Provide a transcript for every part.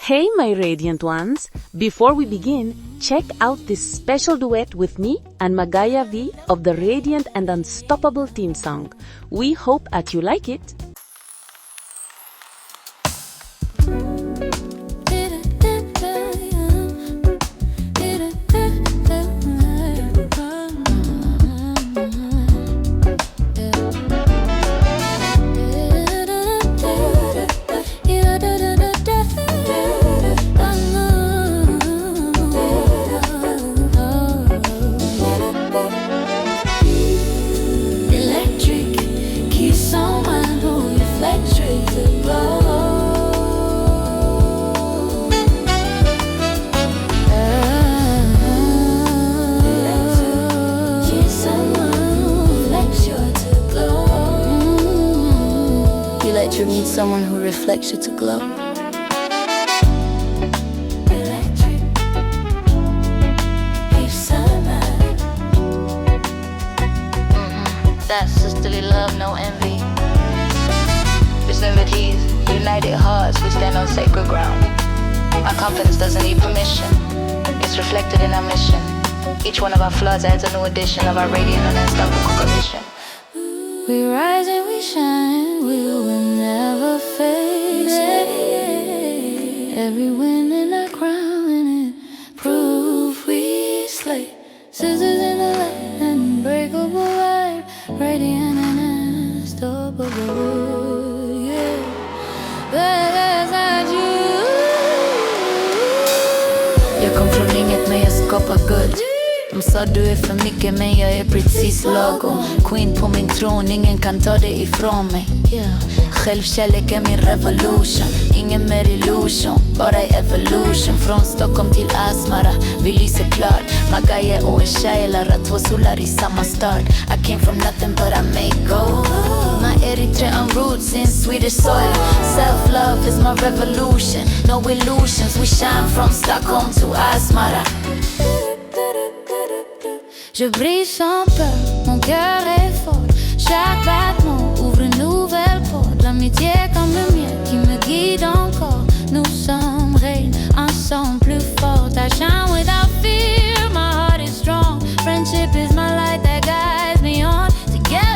Hey my radiant ones! Before we begin, check out this special duet with me and MAGAiA V of the Radiant and Unstoppable theme song. We hope that you like it. Electric needs someone who reflects you to glow. Electric, keep sunlight. That's sisterly love, no envy. Reservities, united hearts, we stand on sacred ground. Our confidence doesn't need permission. It's reflected in our mission. Each one of our floods adds a new edition of our radiant and unstoppable condition. We rise and we shine, we will never fade. Every wind in our crown and it proof we slay. Scissors in the light, unbreakable vibe, radiant and unstoppable. Yeah, that's not you. Jag kom från inget men jag skapar guld. De sa du är för mycket men jag är precis lagom. Queen på min tron, ingen kan ta det ifrån mig. Självkärlek är min revolution. Ingen mer illusion, bara i evolution. Från Stockholm till Asmara, vi lyser klart. MAGAiA och Shailara, två solar i samma stad. I came from nothing but I made gold. My Eritrean roots in Swedish soil. Self-love is my revolution. No illusions, we shine from Stockholm to Asmara. Je brille sans peur, mon cœur est fort. Chaque battement ouvre une nouvelle porte. L'amitié comme le miel qui me guide encore. Nous sommes reine, ensemble plus forte. I shine without fear, my heart is strong. Friendship is my light that guides me on. Together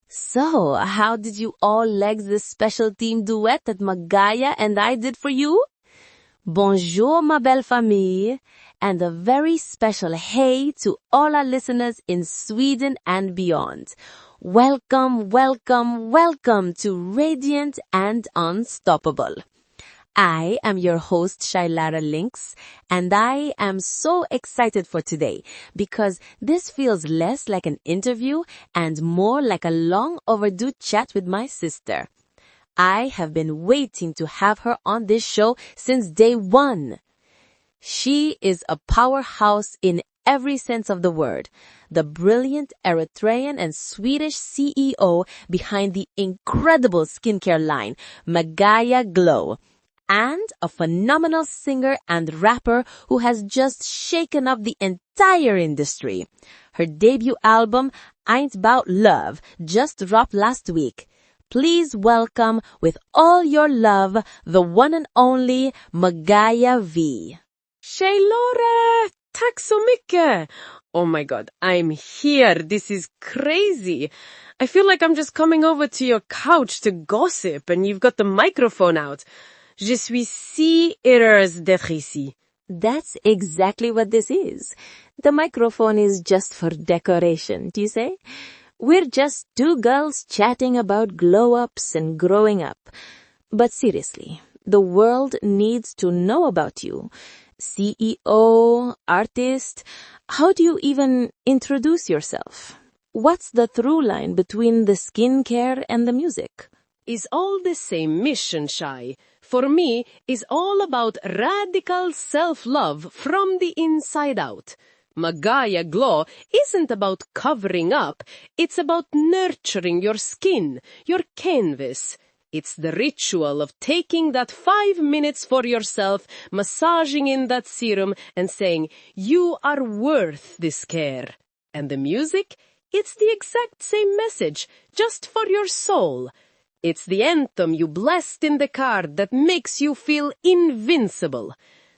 So, how did you all like this special theme duet that MAGAiA and I did for you? Bonjour ma belle famille, and a very special hey to all our listeners in Sweden and beyond. Welcome, welcome, welcome to Radiant and Unstoppable. I am your host Shailara Lynx, and I am so excited for today because this feels less like an interview and more like a long overdue chat with my sister. I have been waiting to have her on this show since day one. She is a powerhouse in every sense of the word, the brilliant Eritrean and Swedish CEO behind the incredible skincare line, MAGAiA Glow, and a phenomenal singer and rapper who has just shaken up the entire industry. Her debut album, Ain't 'Bout Love, just dropped last week. Please welcome with all your love the one and only MAGAiA V. Shailara, tack så mycket! Oh my god, I'm here. This is crazy. I feel like I'm just coming over to your couch to gossip and you've got the microphone out. Je suis si heureuse d'être ici. That's exactly what this is. The microphone is just for decoration, do you say? We're just two girls chatting about glow-ups and growing up. But seriously, the world needs to know about you. CEO, artist, how do you even introduce yourself? What's the through line between the skincare and the music? Is all the same mission, Shai. For me, is all about radical self-love from the inside out. MAGAiA Glow isn't about covering up, it's about nurturing your skin, your canvas. It's the ritual of taking that 5 minutes for yourself, massaging in that serum and saying, you are worth this care. And the music? It's the exact same message, just for your soul. It's the anthem you blessed in the car that makes you feel invincible.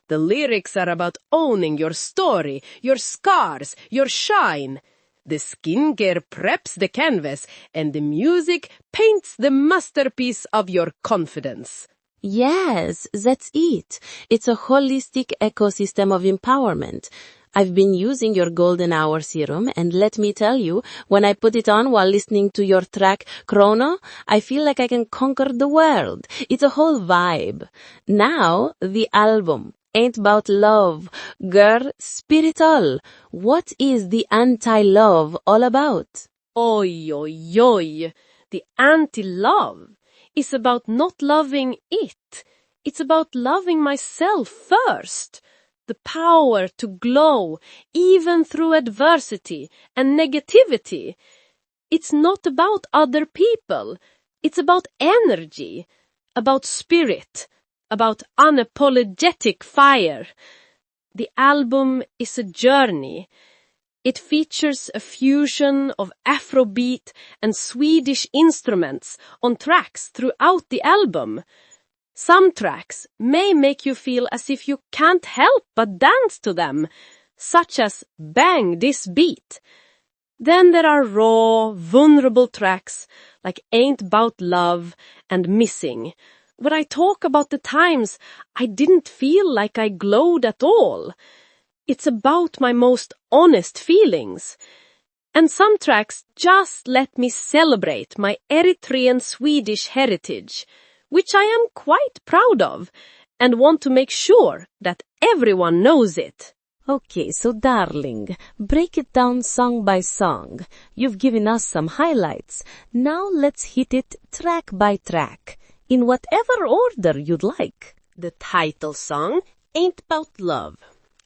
The lyrics are about owning your story, your scars, your shine. The skincare preps the canvas, and the music paints the masterpiece of your confidence. Yes, that's it. It's a holistic ecosystem of empowerment. I've been using your golden hour serum, and let me tell you, when I put it on while listening to your track Chrono, I feel like I can conquer the world. It's a whole vibe. Now, the album. Ain't about love. Girl, spiritual. What is the anti-love all about? Oi, oi, oi. The anti-love is about not loving it. It's about loving myself first. The power to glow, even through adversity and negativity. It's not about other people. It's about energy, about spirit, about unapologetic fire. The album is a journey. It features a fusion of Afrobeat and Swedish instruments on tracks throughout the album. Some tracks may make you feel as if you can't help but dance to them, such as Bang This Beat. Then there are raw, vulnerable tracks like Ain't 'Bout Love and Missing, where I talk about the times I didn't feel like I glowed at all. It's about my most honest feelings. And some tracks just let me celebrate my Eritrean Swedish heritage, which I am quite proud of, and want to make sure that everyone knows it. Okay, so darling, break it down song by song. You've given us some highlights. Now let's hit it track by track, in whatever order you'd like. The title song, Ain't 'Bout Love.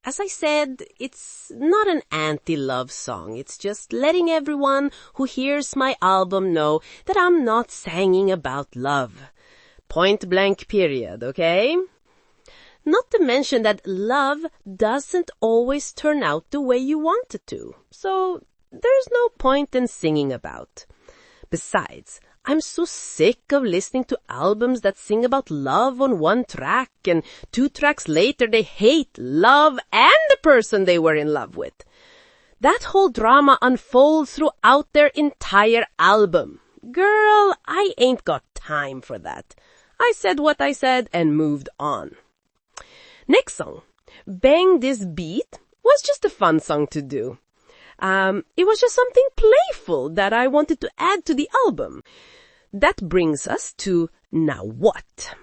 As I said, it's not an anti-love song. It's just letting everyone who hears my album know that I'm not singing about love. Point blank period, okay? Not to mention that love doesn't always turn out the way you want it to. So there's no point in singing about. Besides, I'm so sick of listening to albums that sing about love on one track and 2 tracks later they hate love and the person they were in love with. That whole drama unfolds throughout their entire album. Girl, I ain't got time for that. I said what I said and moved on. Next song, Bang This Beat, was just a fun song to do. It was just something playful that I wanted to add to the album. That brings us to Now What?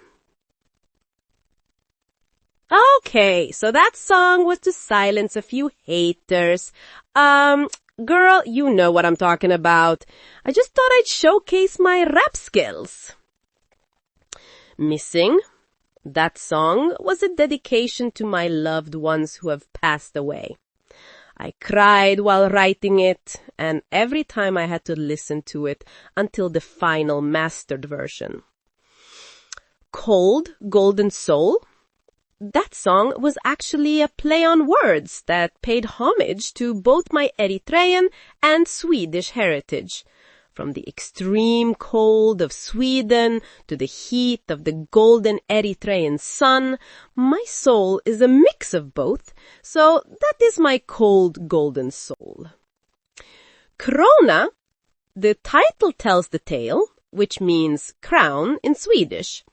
Okay, so that song was to silence a few haters. Girl, you know what I'm talking about. I just thought I'd showcase my rap skills. Missing. That song was a dedication to my loved ones who have passed away. I cried while writing it, and every time I had to listen to it until the final mastered version. Cold Golden Soul. That song was actually a play on words that paid homage to both my Eritrean and Swedish heritage. From the extreme cold of Sweden to the heat of the golden Eritrean sun, my soul is a mix of both, so that is my cold golden soul. Krona, the title tells the tale, which means crown in Swedish.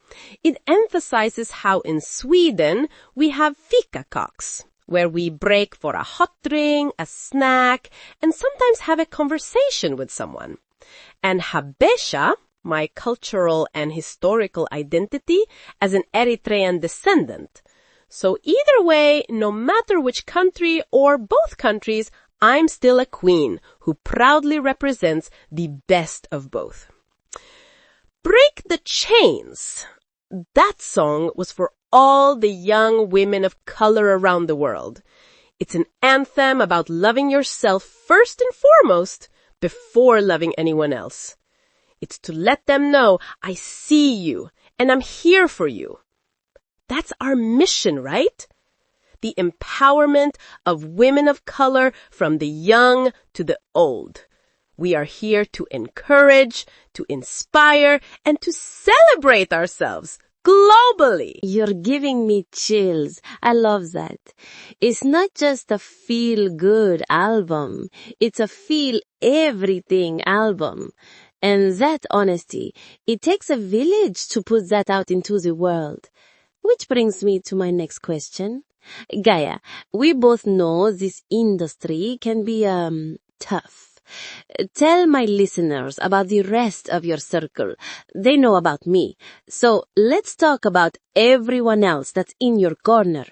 It emphasizes how in Sweden we have fikakaks, where we break for a hot drink, a snack, and sometimes have a conversation with someone. And Habesha, my cultural and historical identity as an Eritrean descendant. So either way, no matter which country or both countries, I'm still a queen who proudly represents the best of both. Break the Chains. That song was for all the young women of color around the world. It's an anthem about loving yourself first and foremost before loving anyone else. It's to let them know, I see you and I'm here for you. That's our mission, right? The empowerment of women of color from the young to the old. We are here to encourage, to inspire, and to celebrate ourselves globally. You're giving me chills. I love that. It's not just a feel-good album. It's a feel-everything album. And that honesty, it takes a village to put that out into the world. Which brings me to my next question. Gaia, we both know this industry can be, tough. Tell my listeners about the rest of your circle. They know about me. So let's talk about everyone else that's in your corner.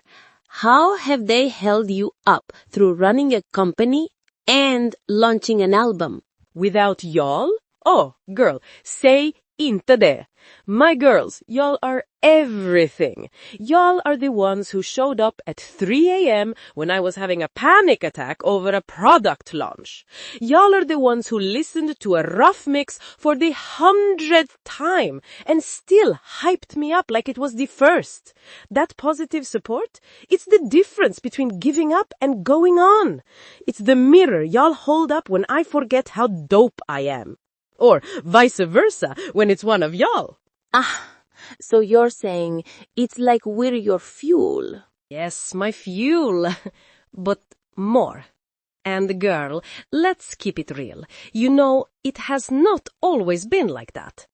How have they held you up through running a company and launching an album? Without y'all? Oh, girl, say inte det. My girls, y'all are everything. Y'all are the ones who showed up at 3 a.m. when I was having a panic attack over a product launch. Y'all are the ones who listened to a rough mix for the 100th time and still hyped me up like it was the first. That positive support, it's the difference between giving up and going on. It's the mirror y'all hold up when I forget how dope I am. Or vice versa when it's one of y'all. So you're saying it's like we're your fuel. Yes, my fuel. But more. And girl, let's keep it real. You know, it has not always been like that.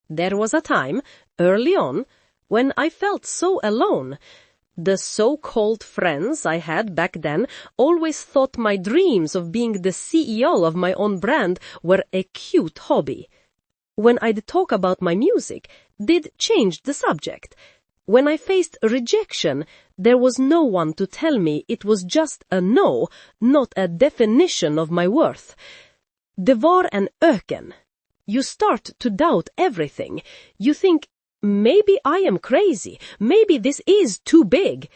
There was a time, early on, when I felt so alone. The so-called friends I had back then always thought my dreams of being the CEO of my own brand were a cute hobby. When I'd talk about my music, they'd change the subject. When I faced rejection, there was no one to tell me it was just a no, not a definition of my worth. Det var en öken. You start to doubt everything. You think, maybe I am crazy. Maybe this is too big.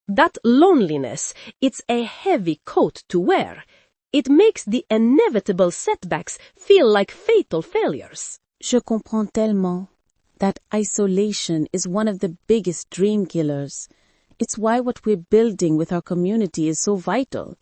That loneliness, it's a heavy coat to wear. It makes the inevitable setbacks feel like fatal failures. Je comprends tellement. That isolation is one of the biggest dream killers. It's why what we're building with our community is so vital.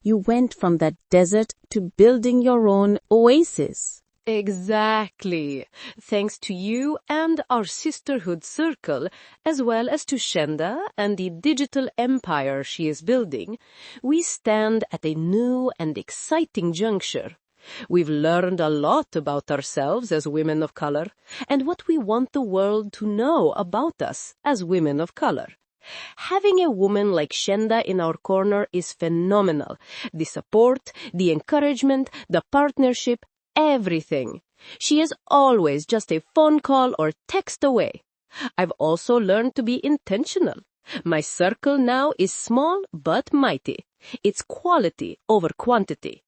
You went from that desert to building your own oasis. Exactly. Thanks to you and our sisterhood circle, as well as to Xinda and the digital empire she is building, we stand at a new and exciting juncture. We've learned a lot about ourselves as women of color, and what we want the world to know about us as women of color. Having a woman like Xinda in our corner is phenomenal. The support, the encouragement, the partnership, everything. She is always just a phone call or text away. I've also learned to be intentional. My circle now is small but mighty. It's quality over quantity.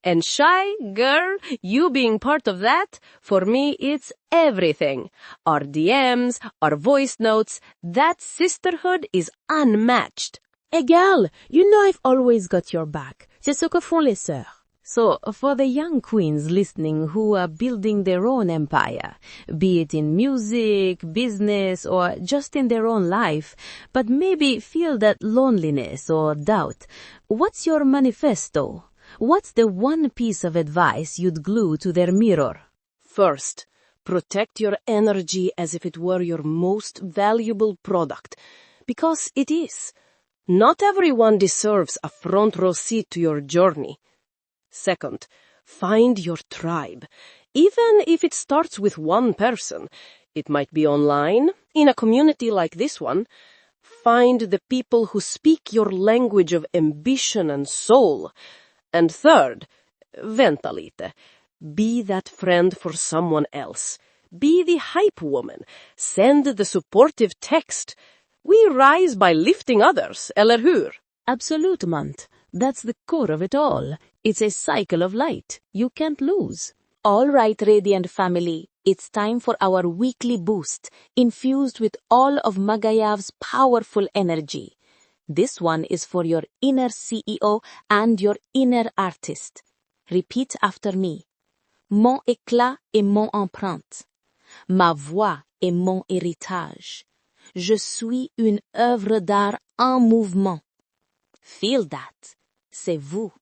And Shai, girl, you being part of that, for me it's everything. Our DMs, our voice notes, that sisterhood is unmatched. Hey girl, you know I've always got your back. C'est ce que font les sœurs. So, for the young queens listening who are building their own empire, be it in music, business, or just in their own life, but maybe feel that loneliness or doubt, what's your manifesto? What's the one piece of advice you'd glue to their mirror? First, protect your energy as if it were your most valuable product, because it is. Not everyone deserves a front row seat to your journey. Second, find your tribe. Even if it starts with one person, it might be online, in a community like this one. Find the people who speak your language of ambition and soul. And third, vänta lite. Be that friend for someone else. Be the hype woman. Send the supportive text. We rise by lifting others, eller hur? Absolutement. That's the core of it all. It's a cycle of light. You can't lose. All right, Radiant family. It's time for our weekly boost, infused with all of MAGAiav's powerful energy. This one is for your inner CEO and your inner artist. Repeat after me. Mon éclat est mon empreinte. Ma voix est mon héritage. Je suis une œuvre d'art en mouvement. Feel that. C'est vous.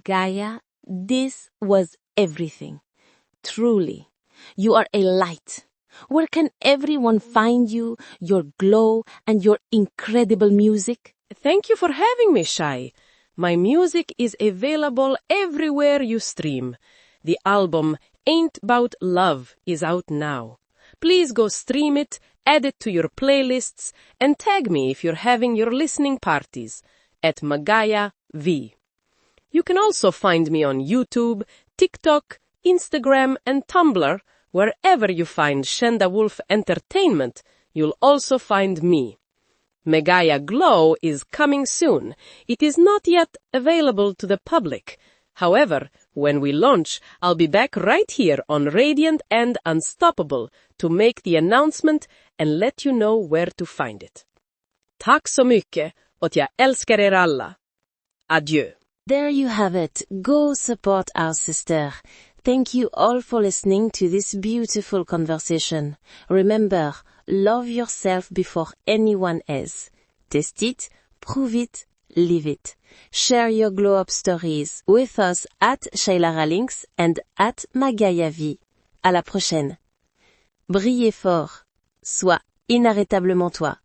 Gaia, this was everything. Truly. You are a light. Where can everyone find you, your glow, and your incredible music? Thank you for having me, Shai. My music is available everywhere you stream. The album Ain't 'Bout Love is out now. Please go stream it, add it to your playlists, and tag me if you're having your listening parties at MAGAiA V. You can also find me on YouTube, TikTok, Instagram, and Tumblr. Wherever you find Shenda Wolf Entertainment, you'll also find me. MAGAiA Glow is coming soon. It is not yet available to the public. However, when we launch, I'll be back right here on Radiant and Unstoppable to make the announcement and let you know where to find it. Tack så mycket, och jag älskar er alla. Adieu. There you have it. Go support our sister. Thank you all for listening to this beautiful conversation. Remember, love yourself before anyone else. Test it, prove it, live it. Share your glow-up stories with us at Shailara Lynx and at MAGAiA V. À la prochaine. Brillez fort. Sois inarrêtablement toi.